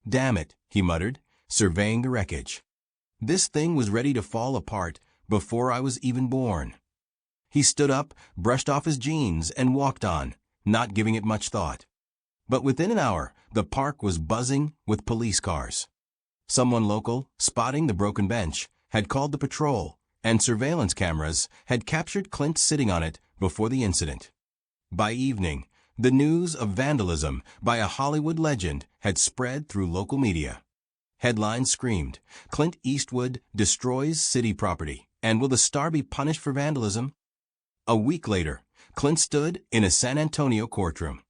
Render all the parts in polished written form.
Damn it, he muttered, surveying the wreckage. This thing was ready to fall apart before I was even born. He stood up, brushed off his jeans, and walked on, not giving it much thought. But within an hour, the park was buzzing with police cars. Someone local, spotting the broken bench, had called the patrol, and surveillance cameras had captured Clint sitting on it before the incident. By evening, the news of vandalism by a Hollywood legend had spread through local media. Headlines screamed, "Clint Eastwood destroys city property, and will the star be punished for vandalism?" A week later, Clint stood in a San Antonio courtroom.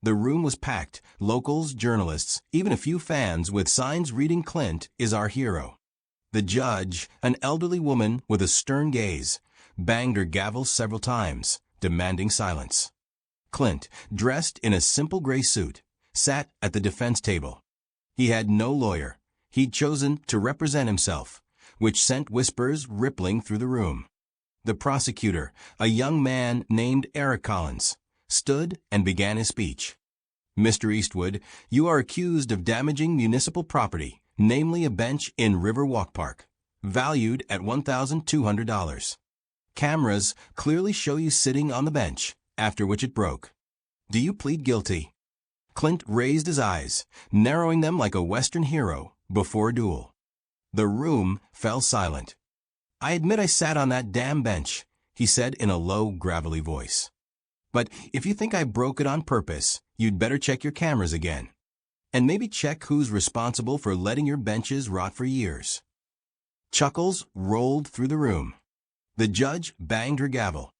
The room was packed, locals, journalists, even a few fans with signs reading "Clint is our hero." The judge, an elderly woman with a stern gaze, banged her gavel several times, demanding silence. Clint, dressed in a simple gray suit, sat at the defense table. He had no lawyer. He'd chosen to represent himself, which sent whispers rippling through the room. The prosecutor, a young man named Eric Collins, stood and began his speech. "Mr. Eastwood, you are accused of damaging municipal property, namely a bench in Riverwalk Park, valued at $1,200. Cameras clearly show you sitting on the bench, after which it broke. Do you plead guilty?" Clint raised his eyes, narrowing them like a Western hero before a duel. The room fell silent. "I admit I sat on that damn bench," he said in a low, gravelly voice. "But if you think I broke it on purpose, you'd better check your cameras again. And maybe check who's responsible for letting your benches rot for years." Chuckles rolled through the room. The judge banged her gavel.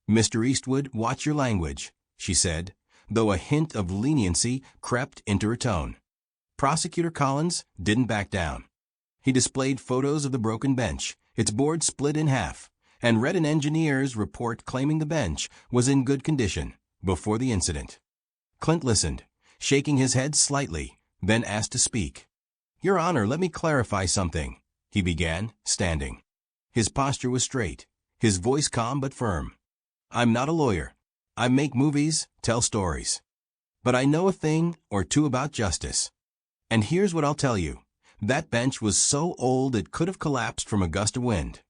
"Mr. Eastwood, watch your language," she said, though a hint of leniency crept into her tone. Prosecutor Collins didn't back down. He displayed photos of the broken bench, its board split in half, and read an engineer's report claiming the bench was in good condition before the incident. Clint listened, shaking his head slightly, then asked to speak. "Your Honor, let me clarify something," he began, standing. His posture was straight, his voice calm but firm. "I'm not a lawyer. I make movies, tell stories. But I know a thing or two about justice. And here's what I'll tell you. That bench was so old it could have collapsed from a gust of wind.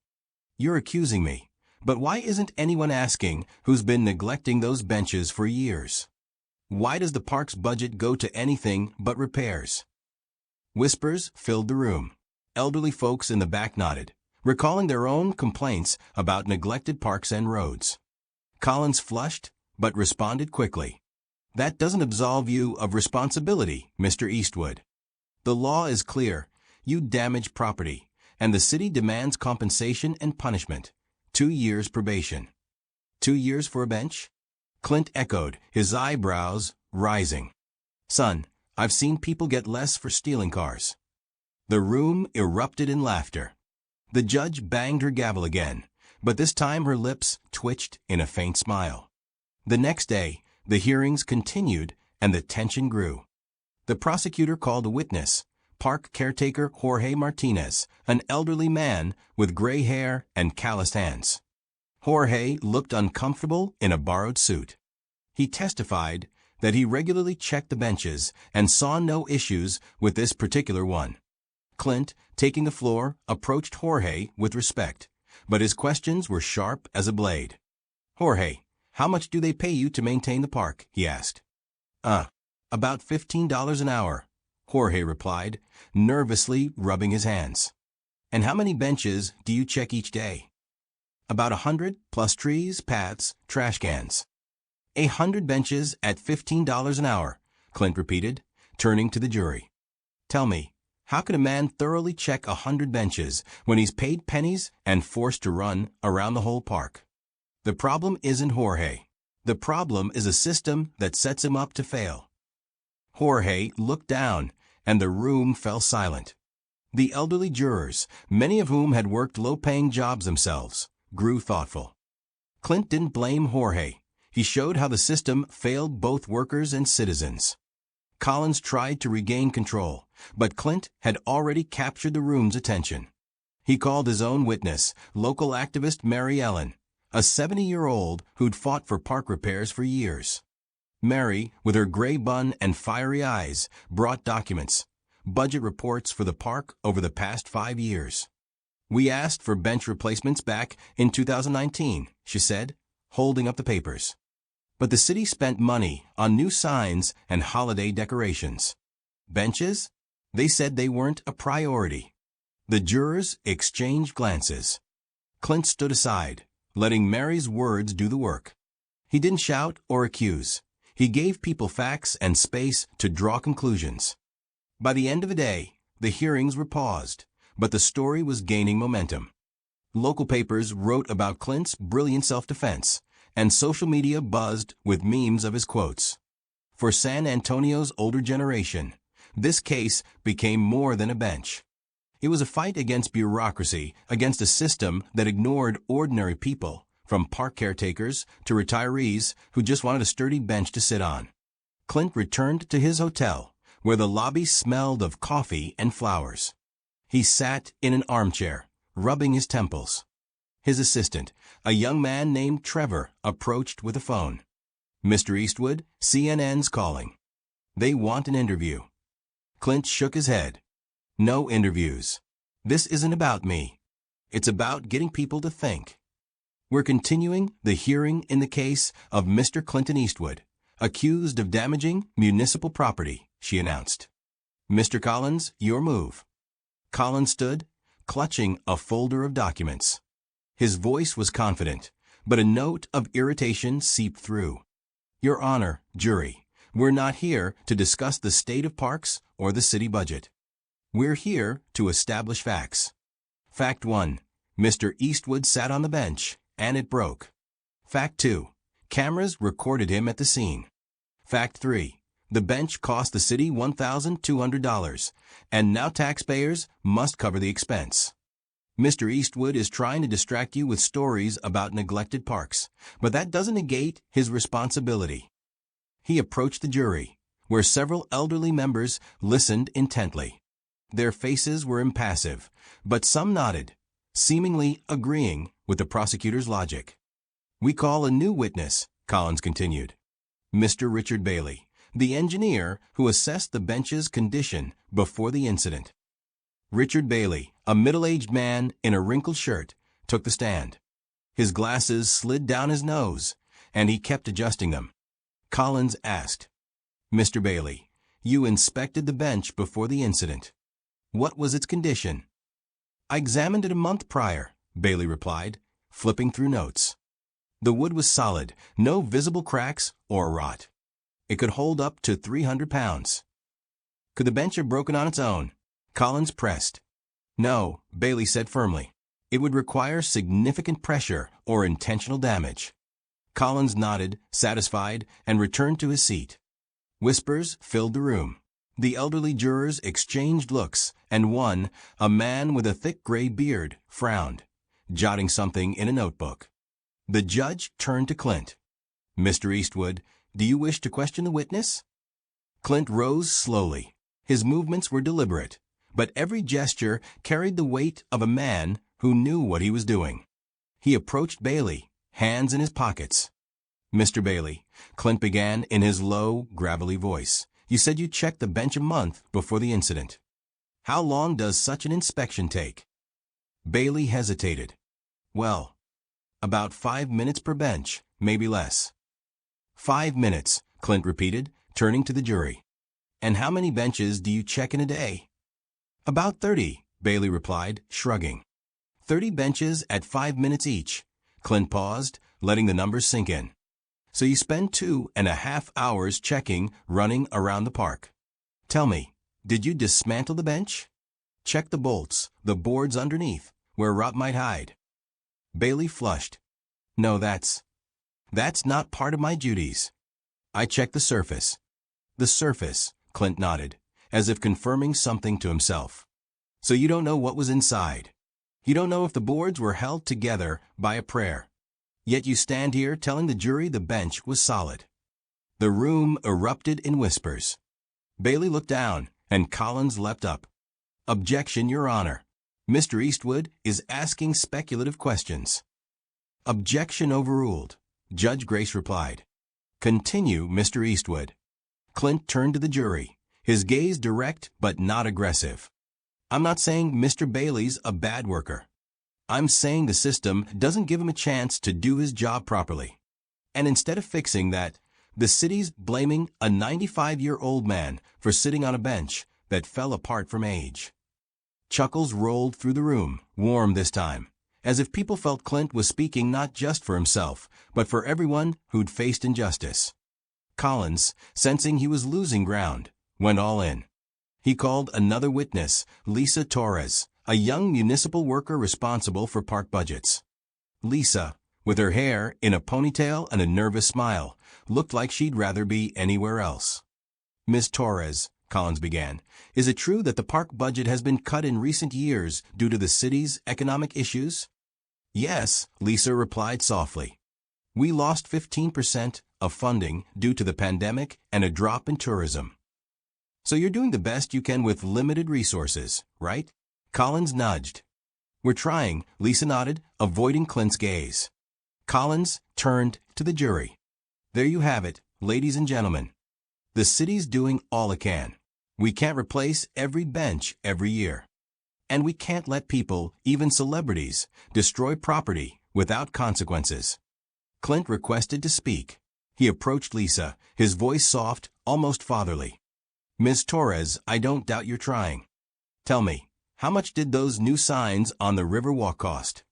You're accusing me, but why isn't anyone asking who's been neglecting those benches for years? Why does the park's budget go to anything but repairs?" Whispers filled the room. Elderly folks in the back nodded, recalling their own complaints about neglected parks and roads. Collins flushed, but responded quickly. "That doesn't absolve you of responsibility, Mr. Eastwood. The law is clear. You damage property, and the city demands compensation and punishment. 2 years probation." 2 years for a bench? Clint echoed, his eyebrows rising. "Son, I've seen people get less for stealing cars." The room erupted in laughter. The judge banged her gavel again, but this time her lips twitched in a faint smile. The next day, the hearings continued and the tension grew. The prosecutor called a witness, park caretaker Jorge Martinez, an elderly man with gray hair and calloused hands. Jorge looked uncomfortable in a borrowed suit. He testified that he regularly checked the benches and saw no issues with this particular one. Clint, taking the floor, approached Jorge with respect, but his questions were sharp as a blade. "Jorge, how much do they pay you to maintain the park?" he asked. About $15 an hour," Jorge replied, nervously rubbing his hands. "And how many benches do you check each day?" "About 100, plus trees, paths, trash cans." 100 benches at $15 an hour, Clint repeated, turning to the jury. "Tell me, how can a man thoroughly check 100 benches when he's paid pennies and forced to run around the whole park?" "The problem isn't Jorge. The problem is a system that sets him up to fail." Jorge looked down, and the room fell silent. The elderly jurors, many of whom had worked low-paying jobs themselves, grew thoughtful. Clint didn't blame Jorge. He showed how the system failed both workers and citizens. Collins tried to regain control, but Clint had already captured the room's attention. He called his own witness, local activist Mary Ellen, a 70-year-old who'd fought for park repairs for years. Mary, with her gray bun and fiery eyes, brought documents, budget reports for the park over the past 5 years. We asked for bench replacements back in 2019, she said, holding up the papers. But the city spent money on new signs and holiday decorations. Benches? They said they weren't a priority. The jurors exchanged glances. Clint stood aside, letting Mary's words do the work. He didn't shout or accuse. He gave people facts and space to draw conclusions. By the end of the day, the hearings were paused, but the story was gaining momentum. Local papers wrote about Clint's brilliant self-defense, and social media buzzed with memes of his quotes. For San Antonio's older generation, this case became more than a bench. It was a fight against bureaucracy, against a system that ignored ordinary people, from park caretakers to retirees who just wanted a sturdy bench to sit on. Clint returned to his hotel, where the lobby smelled of coffee and flowers. He sat in an armchair, rubbing his temples. His assistant, a young man named Trevor, approached with a phone. "Mr. Eastwood, CNN's calling. They want an interview." Clint shook his head. "No interviews. This isn't about me. It's about getting people to think. We're continuing the hearing in the case of Mr. Clint Eastwood, accused of damaging municipal property," she announced. "Mr. Collins, your move." Collins stood, clutching a folder of documents. His voice was confident, but a note of irritation seeped through. "Your Honor, jury, we're not here to discuss the state of parks or the city budget. We're here to establish facts. Fact 1. Mr. Eastwood sat on the bench, and it broke. Fact 2. Cameras recorded him at the scene. Fact 3. The bench cost the city $1,200, and now taxpayers must cover the expense. Mr. Eastwood is trying to distract you with stories about neglected parks, but that doesn't negate his responsibility." He approached the jury, where several elderly members listened intently. Their faces were impassive, but some nodded, seemingly agreeing with the prosecutor's logic. "We call a new witness," Collins continued. "Mr. Richard Bailey, the engineer who assessed the bench's condition before the incident." Richard Bailey, a middle-aged man in a wrinkled shirt, took the stand. His glasses slid down his nose, and he kept adjusting them. Collins asked, "Mr. Bailey, you inspected the bench before the incident. What was its condition?" "I examined it a month prior," Bailey replied, flipping through notes. "The wood was solid, no visible cracks or rot. It could hold up to 300 pounds. Could the bench have broken on its own?" Collins pressed. "No," Bailey said firmly. "It would require significant pressure or intentional damage." Collins nodded, satisfied, and returned to his seat. Whispers filled the room. The elderly jurors exchanged looks, and one, a man with a thick gray beard, frowned, jotting something in a notebook. The judge turned to Clint. "Mr. Eastwood, do you wish to question the witness?" Clint rose slowly. His movements were deliberate, but every gesture carried the weight of a man who knew what he was doing. He approached Bailey, hands in his pockets. "Mr. Bailey," Clint began in his low, gravelly voice, "you said you checked the bench a month before the incident. How long does such an inspection take?" Bailey hesitated. "Well, about 5 minutes per bench, maybe less." "5 minutes," Clint repeated, turning to the jury. "And how many benches do you check in a day?" "About 30, Bailey replied, shrugging. 30 benches at 5 minutes each." Clint paused, letting the numbers sink in. "So you spend 2.5 hours checking, running around the park. Tell me, did you dismantle the bench? Check the bolts, the boards underneath, where rot might hide?" Bailey flushed. "No, that's not part of my duties. I checked the surface." "The surface," Clint nodded, as if confirming something to himself. "So you don't know what was inside. You don't know if the boards were held together by a prayer. Yet you stand here telling the jury the bench was solid." The room erupted in whispers. Bailey looked down, and Collins leapt up. "Objection, Your Honor. Mr. Eastwood is asking speculative questions." "Objection overruled," Judge Grace replied. "Continue, Mr. Eastwood." Clint turned to the jury, his gaze direct but not aggressive. I'm not saying Mr. Bailey's a bad worker. I'm saying the system doesn't give him a chance to do his job properly. And instead of fixing that, the city's blaming a 95-year-old man for sitting on a bench that fell apart from age. Chuckles rolled through the room, warm this time, as if people felt Clint was speaking not just for himself, but for everyone who'd faced injustice. Collins, sensing he was losing ground, went all in. He called another witness, Lisa Torres, a young municipal worker responsible for park budgets. Lisa, with her hair in a ponytail and a nervous smile, looked like she'd rather be anywhere else. Miss Torres, Collins began, is it true that the park budget has been cut in recent years due to the city's economic issues? Yes, Lisa replied softly. We lost 15% of funding due to the pandemic and a drop in tourism. So you're doing the best you can with limited resources, right? Collins nudged. We're trying, Lisa nodded, avoiding Clint's gaze. Collins turned to the jury. There you have it, ladies and gentlemen. The city's doing all it can. We can't replace every bench every year. And we can't let people, even celebrities, destroy property without consequences. Clint requested to speak. He approached Lisa, his voice soft, almost fatherly. Ms. Torres, I don't doubt you're trying. Tell me, how much did those new signs on the Riverwalk cost?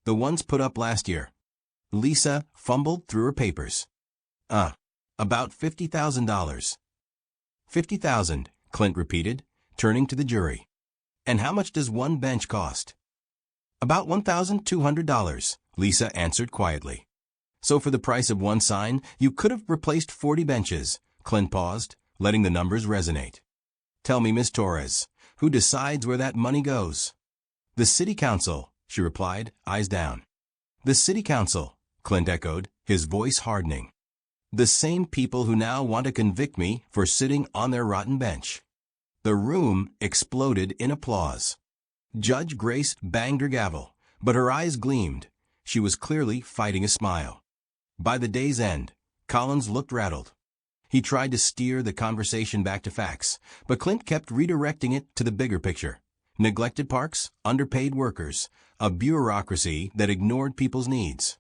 The ones put up last year. Lisa fumbled through her papers. About $50,000. 50,000, Clint repeated, turning to the jury. And how much does one bench cost? About $1,200, Lisa answered quietly. So for the price of one sign, you could have replaced 40 benches. Clint paused, letting the numbers resonate. Tell me, Miss Torres, who decides where that money goes? The City Council, she replied, eyes down. The City Council, Clint echoed, his voice hardening. The same people who now want to convict me for sitting on their rotten bench. The room exploded in applause. Judge Grace banged her gavel, but her eyes gleamed. She was clearly fighting a smile. By the day's end, Collins looked rattled. He tried to steer the conversation back to facts, but Clint kept redirecting it to the bigger picture. Neglected parks, underpaid workers, a bureaucracy that ignored people's needs.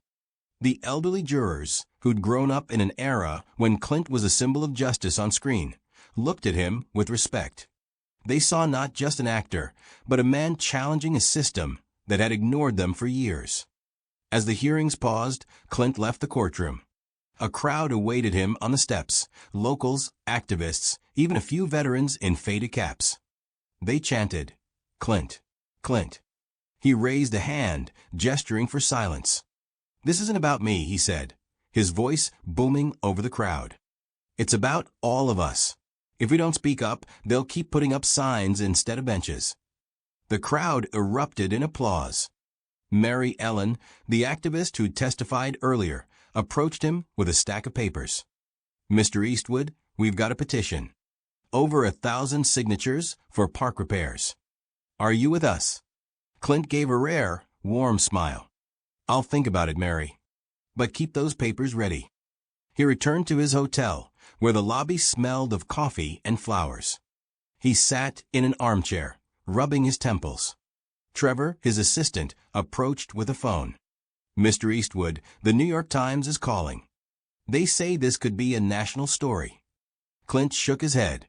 The elderly jurors, who'd grown up in an era when Clint was a symbol of justice on screen, looked at him with respect. They saw not just an actor, but a man challenging a system that had ignored them for years. As the hearings paused, Clint left the courtroom. A crowd awaited him on the steps, locals, activists, even a few veterans in faded caps. They chanted, "Clint, Clint." He raised a hand, gesturing for silence. This isn't about me, he said, his voice booming over the crowd. It's about all of us. If we don't speak up, they'll keep putting up signs instead of benches. The crowd erupted in applause. Mary Ellen, the activist who testified earlier, approached him with a stack of papers. Mr. Eastwood, we've got a petition. Over 1,000 signatures for park repairs. Are you with us? Clint gave a rare, warm smile. I'll think about it, Mary. But keep those papers ready. He returned to his hotel, where the lobby smelled of coffee and flowers. He sat in an armchair, rubbing his temples. Trevor, his assistant, approached with a phone. Mr. Eastwood, the New York Times is calling. They say this could be a national story. Clint shook his head.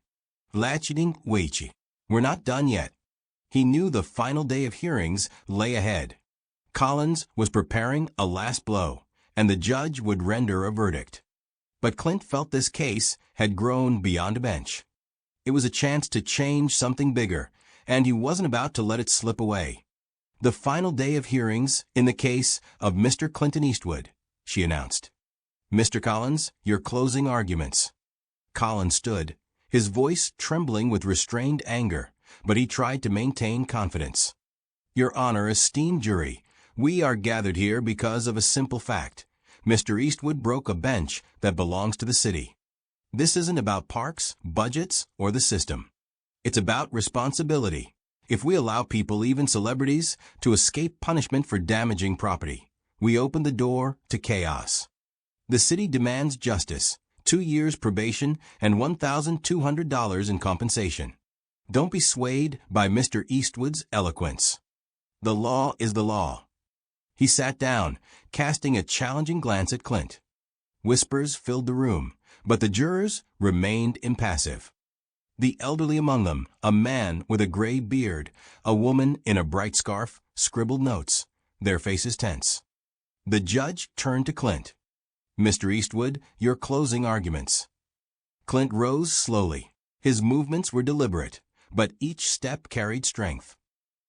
Latching Weichi. We're not done yet. He knew the final day of hearings lay ahead. Collins was preparing a last blow, and the judge would render a verdict. But Clint felt this case had grown beyond a bench. It was a chance to change something bigger, and he wasn't about to let it slip away. The final day of hearings in the case of Mr. Clinton Eastwood, she announced. Mr. Collins, your closing arguments. Collins stood, his voice trembling with restrained anger, but he tried to maintain confidence. Your Honor, esteemed jury, we are gathered here because of a simple fact. Mr. Eastwood broke a bench that belongs to the city. This isn't about parks, budgets, or the system. It's about responsibility. If we allow people, even celebrities, to escape punishment for damaging property, we open the door to chaos. The city demands justice, 2 years probation and $1,200 in compensation. Don't be swayed by Mr. Eastwood's eloquence. The law is the law. He sat down, casting a challenging glance at Clint. Whispers filled the room, but the jurors remained impassive. The elderly among them, a man with a gray beard, a woman in a bright scarf, scribbled notes, their faces tense. The judge turned to Clint. "Mr. Eastwood, your closing arguments." Clint rose slowly. His movements were deliberate, but each step carried strength.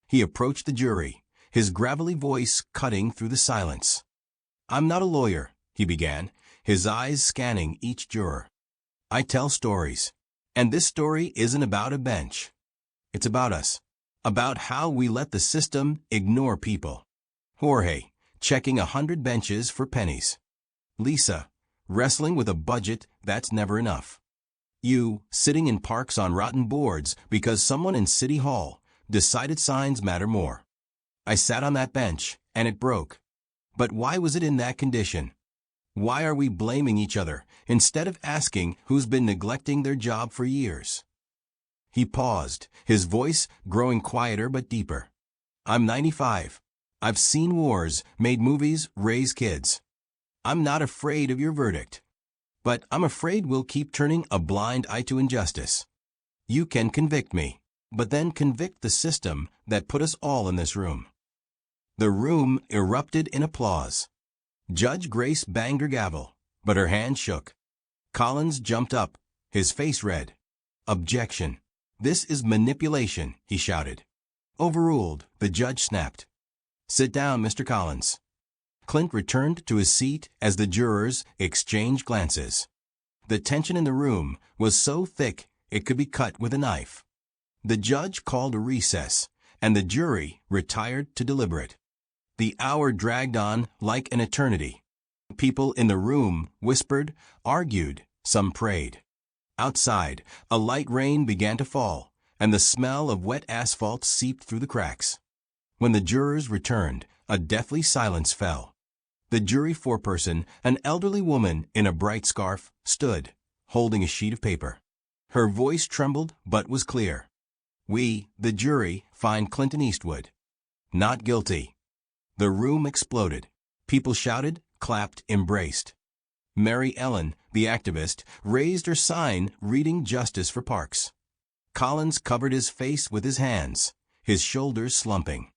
He approached the jury, his gravelly voice cutting through the silence. "I'm not a lawyer," he began, his eyes scanning each juror. "I tell stories. And this story isn't about a bench. It's about us. About how we let the system ignore people. Jorge, checking 100 benches for pennies. Lisa, wrestling with a budget that's never enough. You, sitting in parks on rotten boards because someone in City Hall decided signs matter more. I sat on that bench, and it broke. But why was it in that condition? Why are we blaming each other instead of asking who's been neglecting their job for years?" He paused, his voice growing quieter but deeper. "I'm 95. I've seen wars, made movies, raised kids. I'm not afraid of your verdict. But I'm afraid we'll keep turning a blind eye to injustice. You can convict me, but then convict the system that put us all in this room." The room erupted in applause. Judge Grace banged her gavel, but her hand shook. Collins jumped up, his face red. "Objection. This is manipulation," he shouted. "Overruled," the judge snapped. "Sit down, Mr. Collins." Clint returned to his seat as the jurors exchanged glances. The tension in the room was so thick it could be cut with a knife. The judge called a recess, and the jury retired to deliberate. The hour dragged on like an eternity. People in the room whispered, argued, some prayed. Outside, a light rain began to fall, and the smell of wet asphalt seeped through the cracks. When the jurors returned, a deathly silence fell. The jury foreperson, an elderly woman in a bright scarf, stood, holding a sheet of paper. Her voice trembled but was clear. "We, the jury, find Clint Eastwood not guilty." The room exploded. People shouted, clapped, embraced. Mary Ellen, the activist, raised her sign reading "Justice for Parks." Collins covered his face with his hands, his shoulders slumping.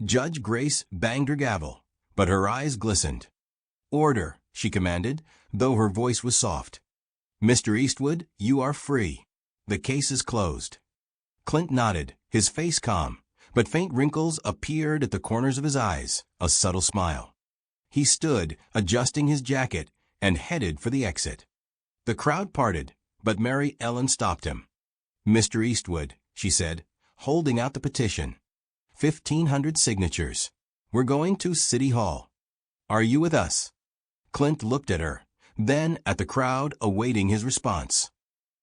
Judge Grace banged her gavel, but her eyes glistened. "Order," she commanded, though her voice was soft. "Mr. Eastwood, you are free. The case is closed." Clint nodded, his face calm, but faint wrinkles appeared at the corners of his eyes, a subtle smile. He stood, adjusting his jacket, and headed for the exit. The crowd parted, but Mary Ellen stopped him. "Mr. Eastwood," she said, holding out the petition. 1,500 signatures. We're going to City Hall. Are you with us?" Clint looked at her, then at the crowd awaiting his response.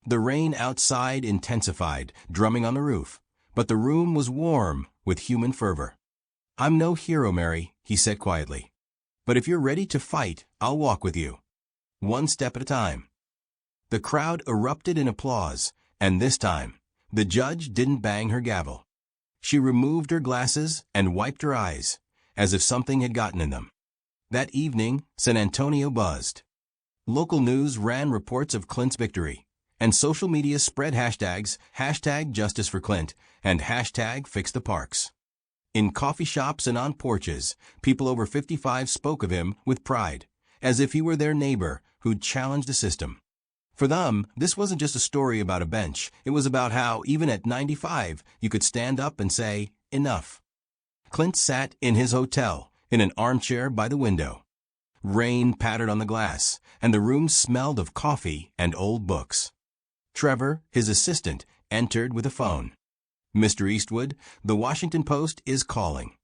The rain outside intensified, drumming on the roof, but the room was warm with human fervor. "I'm no hero, Mary," he said quietly. "But if you're ready to fight, I'll walk with you. One step at a time." The crowd erupted in applause, and this time, the judge didn't bang her gavel. She removed her glasses and wiped her eyes, as if something had gotten in them. That evening, San Antonio buzzed. Local news ran reports of Clint's victory, and social media spread hashtags, #JusticeForClint, and #FixTheParks. In coffee shops and on porches, people over 55 spoke of him with pride, as if he were their neighbor who'd challenged the system. For them, this wasn't just a story about a bench. It was about how, even at 95, you could stand up and say, "Enough." Clint sat in his hotel, in an armchair by the window. Rain pattered on the glass, and the room smelled of coffee and old books. Trevor, his assistant, entered with a phone. "Mr. Eastwood, the Washington Post is calling.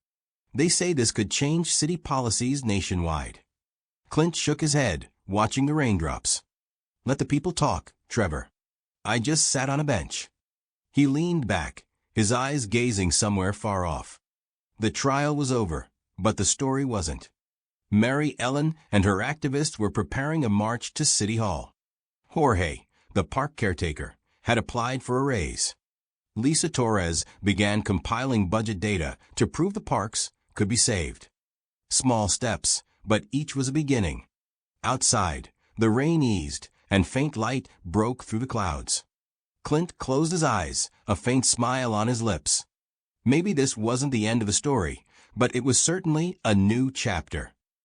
They say this could change city policies nationwide." Clint shook his head, watching the raindrops. "Let the people talk, Trevor. I just sat on a bench." He leaned back, his eyes gazing somewhere far off. The trial was over, but the story wasn't. Mary Ellen and her activists were preparing a march to City Hall. Jorge, the park caretaker, had applied for a raise. Lisa Torres began compiling budget data to prove the parks could be saved. Small steps, but each was a beginning. Outside, the rain eased, and faint light broke through the clouds. Clint closed his eyes, a faint smile on his lips. Maybe this wasn't the end of the story, but it was certainly a new chapter.